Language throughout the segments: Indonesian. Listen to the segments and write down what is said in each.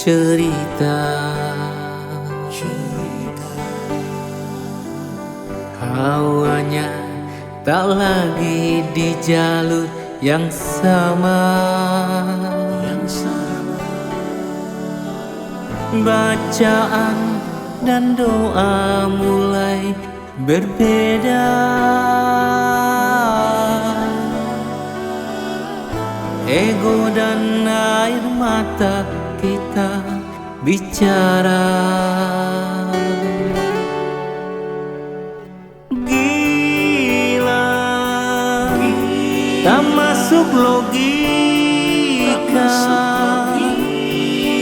cerita. Hawanya tak lagi di jalur yang sama. Bacaan dan doa mulai berbeda. Ego dan air mata kita bicara. Gila, tak masuk logika,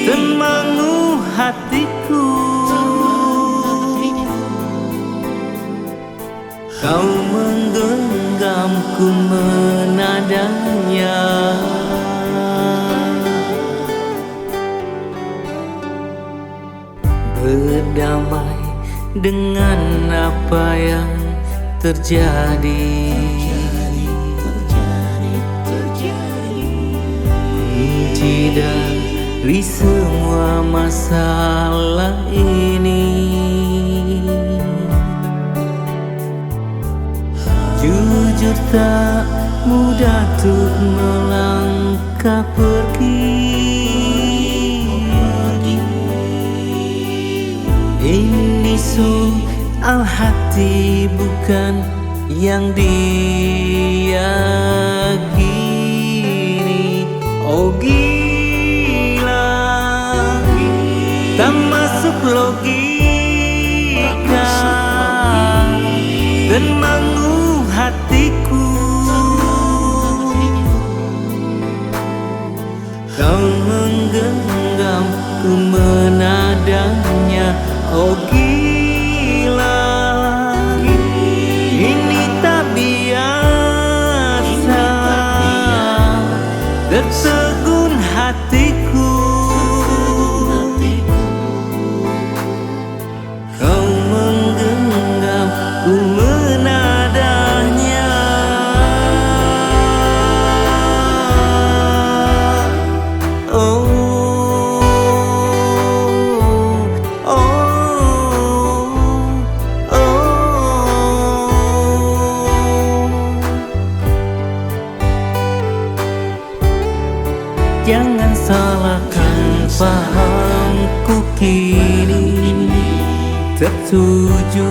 temangu hatiku. Kau menggenggamku menadanya. Berdamai dengan apa yang terjadi. Kunci dari semua masalah ini. Jujur tak mudah untuk melangkah pergi. Ini soal hati bukan yang diyakini. Oh gila, tak masuk logika, dan mengu hatiku. Kau menggenggamku menadanya. Oh gila, ini tak biasa, tertegun hatiku. Kau menggenggamku menadanya. Oh, jangan salahkan pahamku kini tertuju.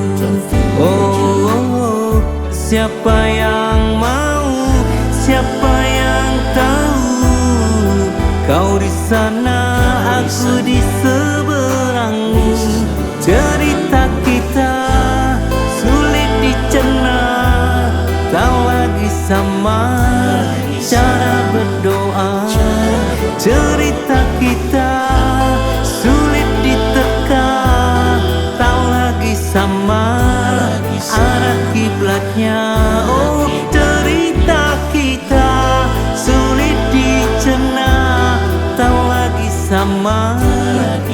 Oh, siapa yang mau, siapa yang tahu. Kau di sana, aku di seberangmu. Cerita kita sulit dicerna, tak lagi sama cara berdoa. Cerita kita sulit diterka, tak lagi sama arah kiblatnya. Oh, cerita kita sulit dicerna, tak lagi sama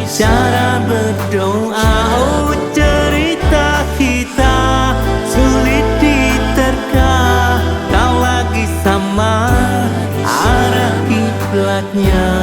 cara berdoa. Oh, cerita kita sulit diterka, tak lagi sama arah kiblatnya.